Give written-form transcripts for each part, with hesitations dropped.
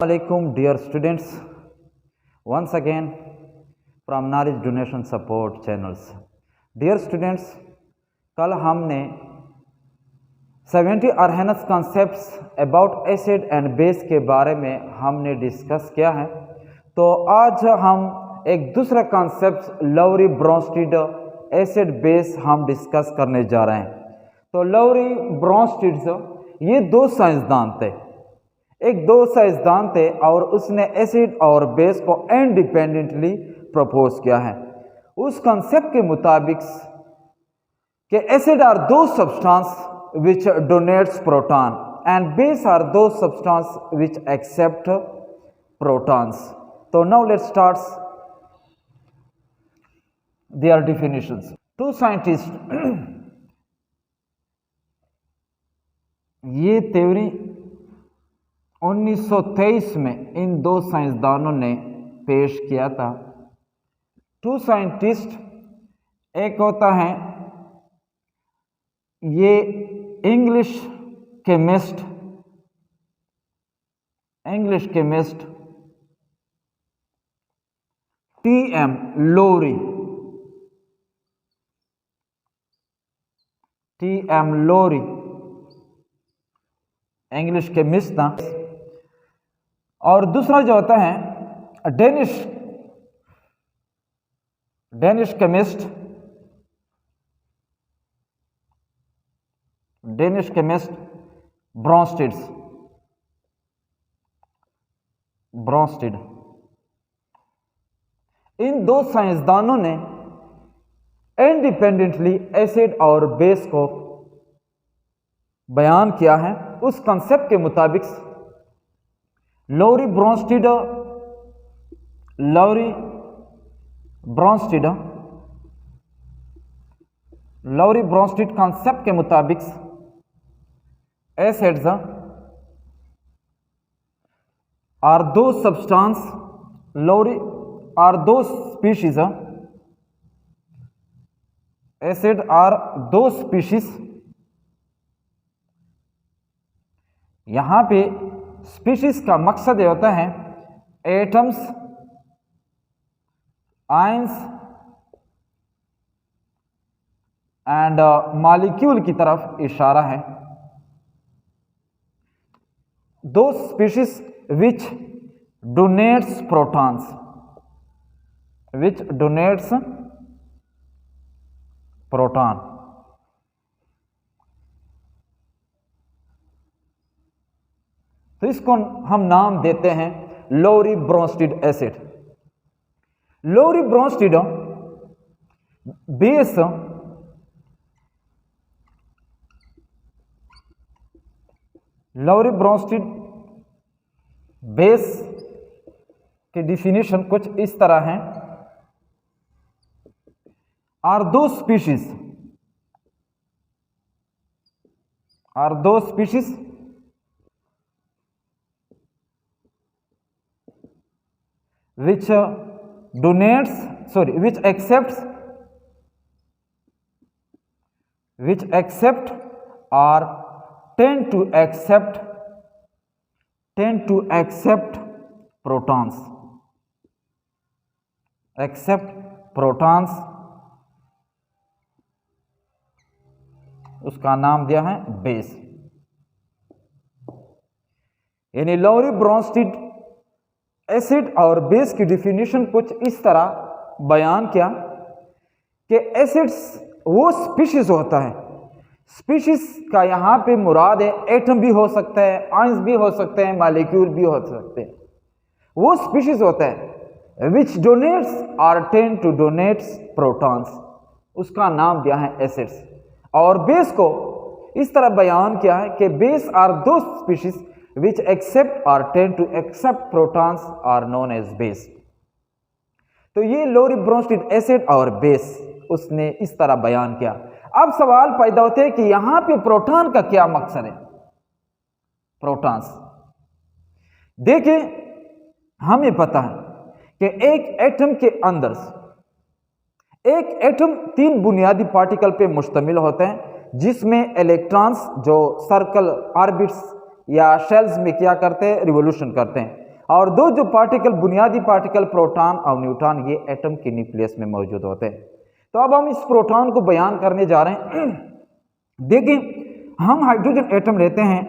Assalamualaikum dear students, once again from knowledge donation support channels. Dear students, कल हमने 70 Arrhenius concepts about acid and base के बारे में हमने डिस्कस किया है। तो आज हम एक दूसरा कॉन्सेप्ट लौरी ब्रोंस्टीड एसिड बेस हम डिस्कस करने जा रहे हैं। तो लौरी ब्रोंस्टीड ये दो साइंसदान थे, और उसने एसिड और बेस को इंडिपेंडेंटली प्रपोज किया है। उस कंसेप्ट के मुताबिक कि एसिड आर दो substance which donates proton and base are those substance which accept protons. So now let's start their definitions. Two scientists ये थ्योरी 1923 में इन दो साइंसदानों ने पेश किया था। टू साइंटिस्ट, एक होता है ये इंग्लिश केमिस्ट टी.एम. लौरी, इंग्लिश केमिस्ट था। और दूसरा जो होता है डेनिश केमिस्ट ब्रोंस्टीड। इन दो साइंसदानों ने इंडिपेंडेंटली एसिड और बेस को बयान किया है। उस कंसेप्ट के मुताबिक लौरी ब्रोंस्टीड कंसेप्ट के मुताबिक acids are those substance, lowry are those species, acid are those species। यहाँ पे स्पीशीज का मकसद ये होता है एटम्स, आयंस एंड मॉलिक्यूल की तरफ इशारा है। दो species which donates protons, proton। तो इसको हम नाम देते हैं लौरी ब्रोंस्टीड एसिड। लौरी ब्रोंस्टीड बेस बेस की डिफिनीशन कुछ इस तरह है। Are those species which accept or tend to accept protons, उसका नाम दिया है बेस। यानी लौरी ब्रोंस्टीड एसिड और बेस की डिफिनीशन कुछ इस तरह बयान किया कि एसिड्स वो स्पीशीज होता है। स्पीशीज का यहाँ पे मुराद है एटम भी हो सकता है, आयंस भी हो सकते हैं, मॉलिक्यूल भी हो सकते हैं। वो स्पीशीज होता है विच डोनेट्स और टेंड टू डोनेट्स प्रोटॉन्स, उसका नाम दिया है एसिड्स। और बेस को इस तरह बयान किया है कि base are those species which accept और tend to accept protons are known as base. तो ये लौरी ब्रोंस्टीड एसिड और बेस उसने इस तरह बयान किया। अब सवाल पैदा होते हैं कि यहां पे प्रोटॉन का क्या मकसद है। प्रोटॉन्स देखिए, हमें पता है कि एक एटम के अंदर एक एटम 3 बुनियादी पार्टिकल पे मुश्तमिल होते हैं, जिसमें इलेक्ट्रॉन्स जो सर्कल ऑर्बिट्स या शेल्स में क्या करते हैं, रिवोल्यूशन करते हैं। और दो जो पार्टिकल, बुनियादी पार्टिकल प्रोटॉन और न्यूट्रॉन, ये एटम के न्यूक्लियस में मौजूद होते हैं। तो अब हम इस प्रोटॉन को बयान करने जा रहे हैं। देखिए, हम हाइड्रोजन एटम लेते हैं,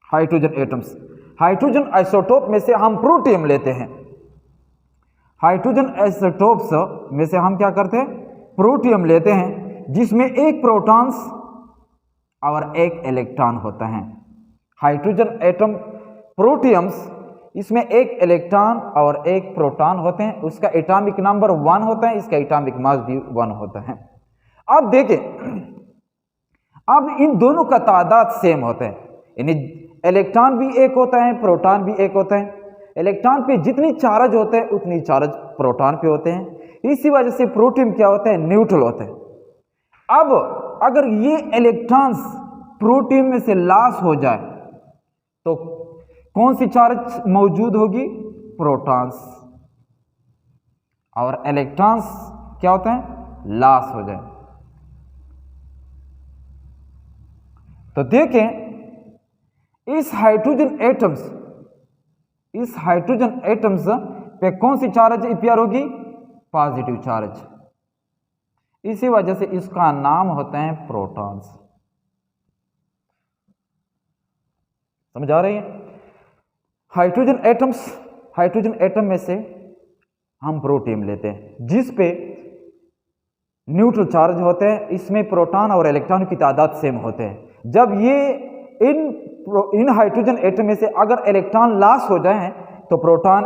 हाइड्रोजन एटम्स, हाइड्रोजन आइसोटोप में से हम प्रोटियम लेते हैं। हाइड्रोजन आइसोटोप्स में से हम क्या करते हैं, प्रोटियम लेते हैं, जिसमें एक प्रोटॉन्स और एक इलेक्ट्रॉन होता है। हाइड्रोजन एटम प्रोटियम्स, इसमें एक इलेक्ट्रॉन और एक प्रोटॉन होते हैं, उसका एटॉमिक नंबर 1 होता है, इसका एटॉमिक मास भी 1 होता है। अब देखें, अब इन दोनों का तादाद सेम होता है, यानी इलेक्ट्रॉन भी एक होता है, प्रोटॉन भी एक होता है। इलेक्ट्रॉन पे जितनी चार्ज होते हैं उतनी चार्ज प्रोटॉन पे होते हैं। इसी वजह से प्रोटियम क्या होता है, न्यूट्रल होता है। अब अगर ये इलेक्ट्रॉन्स प्रोटियम में से लॉस हो जाए तो कौन सी चार्ज मौजूद होगी, प्रोटॉन्स, और इलेक्ट्रॉन्स क्या होता है, लॉस हो जाए। तो देखें, इस हाइड्रोजन एटम्स पे कौन सी चार्ज अपीयर होगी, पॉजिटिव चार्ज। इसी वजह से इसका नाम होता है प्रोटॉन्स। समझ आ रही है? हाइड्रोजन एटम में से हम प्रोटियम लेते हैं, जिस पे न्यूट्रल चार्ज होते हैं, इसमें प्रोटॉन और इलेक्ट्रॉन की तादाद सेम होते हैं। जब ये इन हाइड्रोजन एटम में से अगर इलेक्ट्रॉन लॉस हो जाए तो प्रोटॉन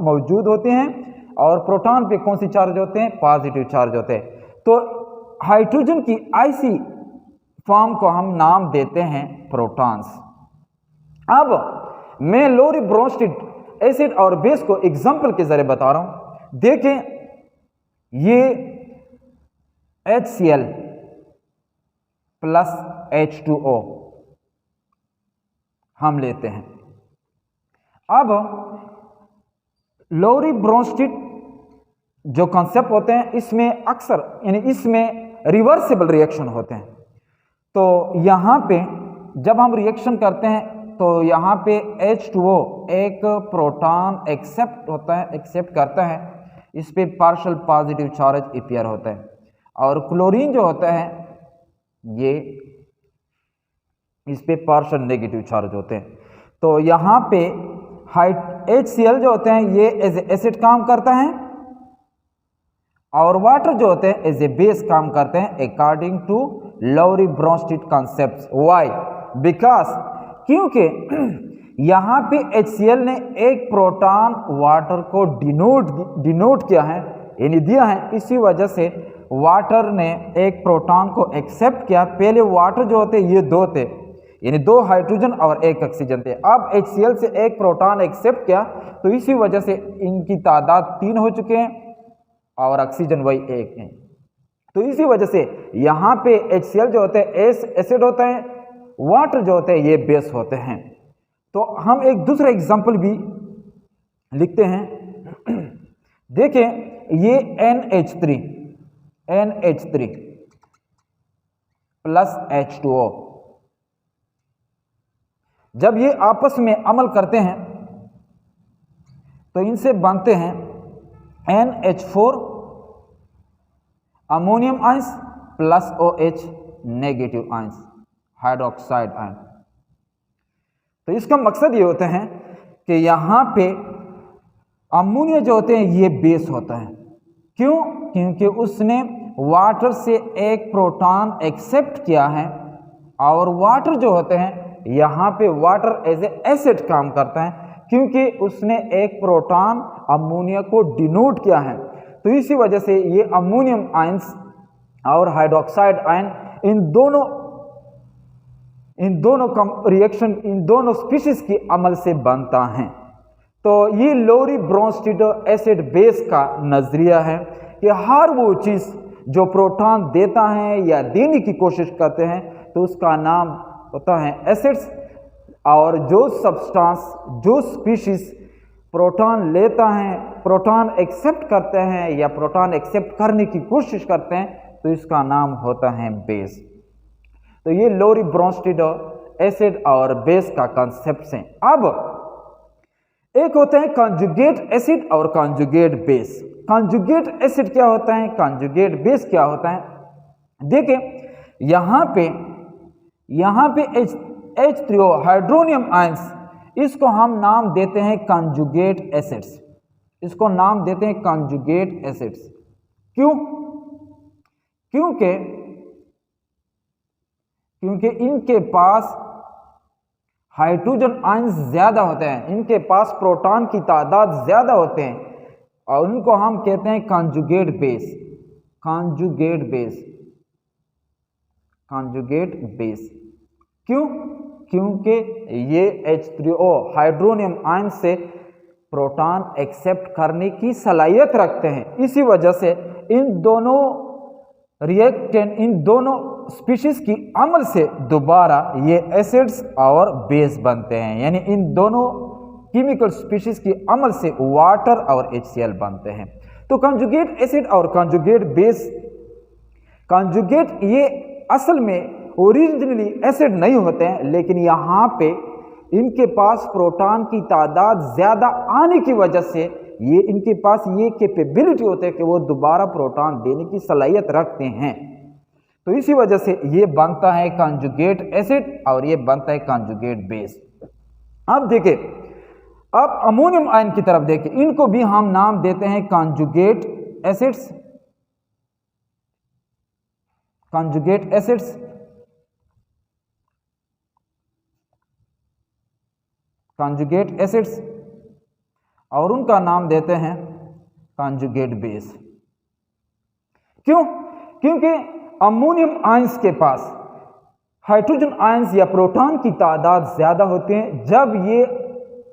मौजूद होते हैं, और प्रोटॉन पे कौन सी चार्ज होते हैं, पॉजिटिव चार्ज होते हैं। तो हाइड्रोजन की ऐसी फॉर्म को हम नाम देते हैं प्रोटॉन्स। अब मैं लोरी ब्रोंस्टेड एसिड और बेस को एग्जाम्पल के जरिए बता रहा हूं। देखें, ये HCl प्लस H2O हम लेते हैं। अब लोरी ब्रोंस्टेड जो कॉन्सेप्ट होते हैं, इसमें अक्सर यानी इसमें रिवर्सिबल रिएक्शन होते हैं। तो यहाँ पे जब हम रिएक्शन करते हैं तो यहाँ पे H2O एक प्रोटॉन एक्सेप्ट करता है, इस पे पार्शियल पॉजिटिव चार्ज अपीयर होता है, और क्लोरीन जो होता है ये इस पे पार्शियल नेगेटिव चार्ज होते हैं। तो यहाँ पे HCl जो होते हैं ये एज ए एसिड काम करता है, और वाटर जो होते हैं एज ए बेस काम करते हैं according to Lowry Bronsted concept. Why? Because क्योंकि यहाँ पे HCl ने एक प्रोटॉन वाटर को डिनोट किया है, यानी दिया है, इसी वजह से वाटर ने एक प्रोटॉन को एक्सेप्ट किया। पहले वाटर जो होते ये 2 थे, यानी 2 हाइड्रोजन और 1 ऑक्सीजन थे। अब HCl से एक प्रोटॉन एक्सेप्ट किया, तो इसी वजह से इनकी तादाद 3 हो चुके हैं, और ऑक्सीजन वही 1 है। तो इसी वजह से यहाँ पे HCl जो होते हैं एसिड होते हैं, वाटर जो होते हैं ये बेस होते हैं। तो हम एक दूसरा एग्जाम्पल भी लिखते हैं। देखें, ये NH3 प्लस H2O, जब ये आपस में अमल करते हैं तो इनसे बनते हैं NH4 ammonium ions plus OH negative ions, hydroxide ion. तो इसका मकसद ये होता है कि यहाँ पे अमोनिया जो होते हैं ये बेस होता है। क्यों? क्योंकि उसने वाटर से एक प्रोटॉन एक्सेप्ट किया है, और वाटर जो होते हैं यहाँ पे वाटर एज ए एसिड काम करता है, क्योंकि उसने एक प्रोटॉन अमोनिया को डिनोट किया है। तो इसी वजह से ये अमोनियम आयंस और हाइड्रोक्साइड आयन इन दोनों स्पीशीज की अमल से बनता है। तो ये लोरी ब्रोंस्टेड एसिड बेस का नजरिया है कि हर वो चीज जो प्रोटॉन देता है या देने की कोशिश करते हैं तो उसका नाम होता है एसिड्स, और जो सब्सटेंस, जो स्पीशीज प्रोटॉन लेता है, प्रोटॉन एक्सेप्ट करते हैं या प्रोटॉन एक्सेप्ट करने की कोशिश करते हैं, तो इसका नाम होता है बेस। तो ये लोरी ब्रोंस्टेड एसिड और बेस का कंसेप्ट से। अब एक होते हैं कॉन्जुगेट एसिड और कॉन्जुगेट बेस। कॉन्जुगेट एसिड क्या होता है, कॉन्जुगेट बेस क्या होता है? देखिए यहाँ पे H3O हाइड्रोनियम आयंस, इसको हम नाम देते हैं कॉन्जुगेट एसिड्स, इसको नाम देते हैं कॉन्जुगेट एसिड्स। क्यों? क्योंकि इनके पास हाइड्रोजन आयंस ज्यादा होते हैं, इनके पास प्रोटॉन की तादाद ज्यादा होते हैं और उनको हम कहते हैं कॉन्जुगेट बेस। कॉन्जुगेट बेस क्यों? क्योंकि ये H3O हाइड्रोनियम आयन से प्रोटॉन एक्सेप्ट करने की सलाहियत रखते हैं। इसी वजह से इन दोनों रिएक्टेंट, इन दोनों स्पीशीज की अमल से दोबारा ये एसिड्स और बेस बनते हैं, यानी इन दोनों केमिकल स्पीशीज की अमल से वाटर और HCl बनते हैं। तो कॉन्जुगेट एसिड और कॉन्जुगेट बेस, कॉन्जुगेट ये असल में ओरिजिनली एसिड नहीं होते हैं, लेकिन यहाँ पे इनके पास प्रोटॉन की तादाद ज़्यादा आने की वजह से ये इनके पास ये कैपेबिलिटी होते है कि वो दोबारा प्रोटॉन देने की सलाहियत रखते हैं। तो इसी वजह से ये बनता है कॉन्जुगेट एसिड और ये बनता है कॉन्जुगेट बेस। अब देखिए, अब अमोनियम आयन की तरफ देखिए, इनको भी हम नाम देते हैं conjugate acids. Conjugate acids, conjugate acids, और उनका नाम देते हैं कॉन्जुगेट बेस। क्यों? क्योंकि अमोनियम आयंस के पास हाइड्रोजन आयंस या प्रोटॉन की तादाद ज्यादा होते हैं। जब ये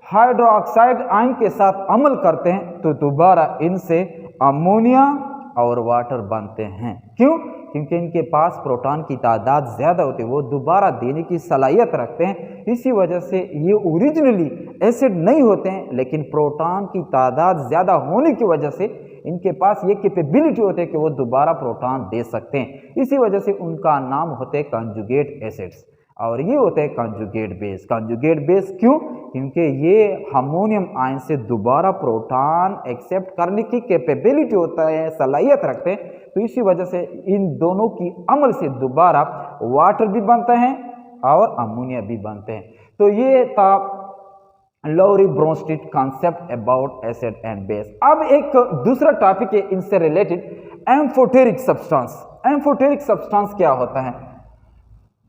हाइड्रोक्साइड आयन के साथ अमल करते हैं तो दोबारा इनसे अमोनिया और वाटर बनते हैं। क्यों? क्योंकि इनके पास प्रोटॉन की तादाद ज़्यादा होती है, वो दोबारा देने की सलाहियत रखते हैं। इसी वजह से ये ओरिजिनली एसिड नहीं होते हैं, लेकिन प्रोटॉन की तादाद ज़्यादा होने की वजह से इनके पास ये कैपेबिलिटी होती है कि वो दोबारा प्रोटॉन दे सकते हैं। इसी वजह से उनका नाम होते हैं कॉन्जुगेट एसिड्स और ये होते हैं कॉन्जुगेट बेस। कॉन्जुगेट बेस क्यों? क्योंकि ये अमोनियम आयन से दोबारा प्रोटॉन एक्सेप्ट करने की कैपेबिलिटी होता है, सलाहियत रखते हैं। तो इसी वजह से इन दोनों की अमल से दोबारा वाटर भी बनते हैं और अमोनिया भी बनते हैं। तो ये था Lowry Bronsted concept about acid and base. अब एक दूसरा टॉपिक है इनसे related, amphoteric substance. Amphoteric substance क्या होता है?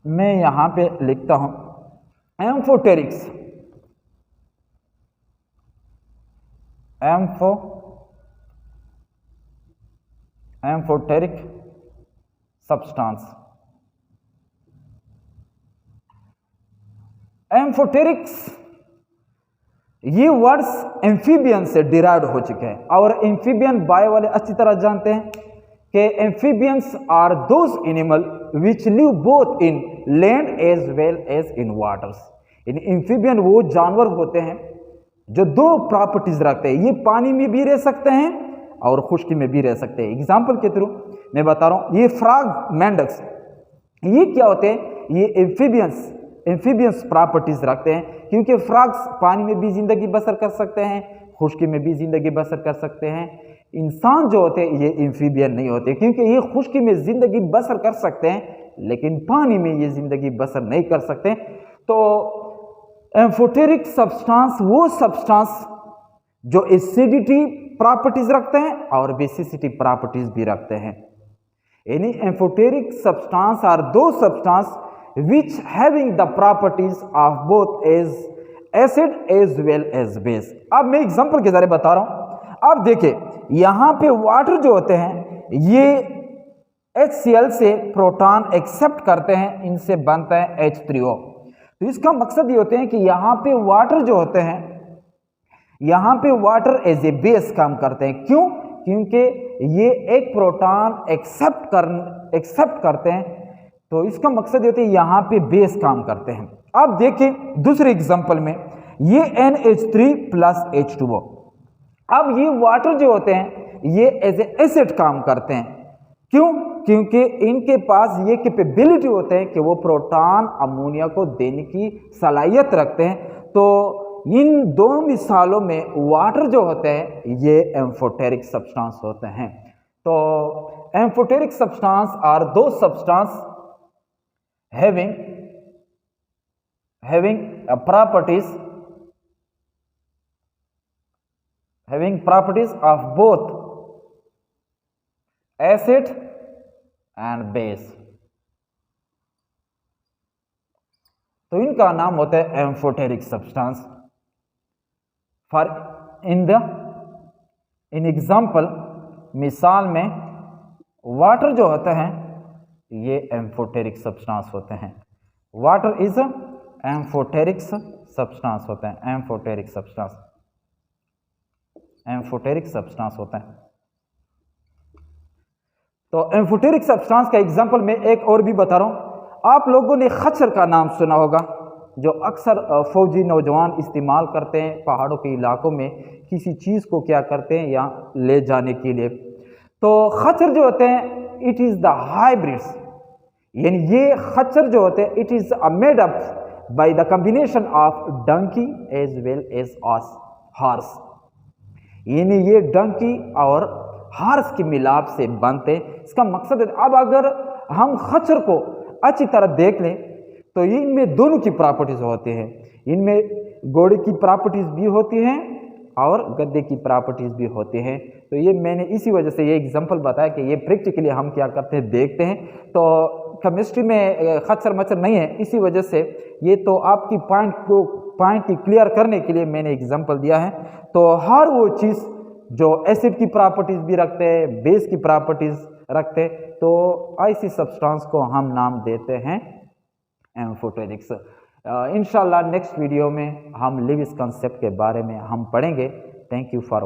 मैं यहां पे लिखता हूं एम्फोटेरिक्स, एम्फोटेरिक सब्सटेंस। एम्फोटेरिक्स ये वर्ड्स एम्फीबियन से डिराइव हो चुके हैं और एम्फीबियन बायो वाले अच्छी तरह जानते हैं कि amphibians are those animal which live both in land as well as in waters. यानी एम्फीबियन वो जानवर होते हैं जो दो प्रॉपर्टीज रखते हैं, ये पानी में भी रह सकते हैं और खुश्की में भी रह सकते हैं। एग्जाम्पल के थ्रू मैं बता रहा हूँ, ये फ्रॉग, मेंढक, ये क्या होते हैं? ये एम्फीबियंस प्रॉपर्टीज रखते हैं, क्योंकि फ्रॉग्स पानी में भी जिंदगी बसर कर सकते हैं, खुश्की में भी जिंदगी बसर कर सकते हैं। इंसान जो होते हैं ये एम्फीबियन नहीं होते, क्योंकि ये खुश्की में जिंदगी बसर कर सकते हैं लेकिन पानी में ये जिंदगी बसर नहीं कर सकते। तो एम्फोटेरिक सब्सटेंस वो सब्सटेंस जो एसिडिटी प्रॉपर्टीज रखते हैं और बेसिसिटी प्रॉपर्टीज भी रखते हैं। यानी एम्फोटेरिक सब्सटेंस आर दो substance which having the properties of both as acid as well as base। अब मैं एग्जांपल के जरिए बता रहा हूं। अब देखिए यहां पे वाटर जो होते हैं ये HCl से प्रोटॉन एक्सेप्ट करते हैं, इनसे बनता है H3O। तो इसका मकसद ये होते हैं कि यहाँ पे वाटर जो होते हैं, यहाँ पे वाटर एज ए बेस काम करते हैं। क्यों? क्योंकि ये एक प्रोटॉन एक्सेप्ट करते हैं, तो इसका मकसद ये होता है यहाँ पे बेस काम करते हैं। अब देखिए दूसरे एग्जांपल में ये NH3 प्लस H2O। अब ये वाटर जो होते हैं ये एज ए एसिड काम करते हैं। क्यों? क्योंकि इनके पास ये कैपेबिलिटी होते हैं कि वो प्रोटॉन अमोनिया को देने की सलाहियत रखते हैं। तो इन दो मिसालों में वाटर जो होते हैं ये एम्फोटेरिक सब्सटेंस होते हैं। तो एम्फोटेरिक सब्सटेंस आर दो substance having properties of both acid and base। तो इनका नाम होता है amphoteric substance. For in example, मिसाल में वाटर जो होता है ये एम्फोटेरिक सब्सटेंस होते हैं। वाटर इज एम्फोटेरिक सब्सटेंस होता है, एम्फोटेरिक सब्सटेंस होता है। तो एम्फोटेरिक सब्सटेंस का एग्जाम्पल मैं एक और भी बता रहा हूं। आप लोगों ने खच्चर का नाम सुना होगा, जो अक्सर फौजी नौजवान इस्तेमाल करते हैं पहाड़ों के इलाकों में किसी चीज़ को क्या करते हैं यहाँ ले जाने के लिए। तो खच्चर जो होते हैं इट इज़ द हाइब्रिड्स, यानी ये खच्चर जो होते हैं it is made up by the combination of donkey as well as horse, यानी ये डंकी और हॉर्स के मिलाप से बनते हैं। इसका मकसद है, अब अगर हम खच्चर को अच्छी तरह देख लें तो इनमें दोनों की प्रॉपर्टीज होती हैं। इनमें घोड़े की प्रॉपर्टीज भी होती हैं और गद्दे की प्रॉपर्टीज भी होती हैं। तो ये मैंने इसी वजह से ये एग्जांपल बताया कि ये प्रैक्टिकली हम क्या करते हैं देखते हैं। तो केमिस्ट्री में खच्चर मच्छर नहीं है, इसी वजह से ये तो आपकी पॉइंट की क्लियर करने के लिए मैंने एग्जांपल दिया है। तो हर वो चीज़ जो एसिड की प्रॉपर्टीज भी रखते हैं, बेस की प्रॉपर्टीज रखते हैं, तो ऐसी सब्सटेंस को हम नाम देते हैं एम्फोटेरिक्स। इंशाल्लाह नेक्स्ट वीडियो में हम लिविस कॉन्सेप्ट के बारे में हम पढ़ेंगे। Thank you for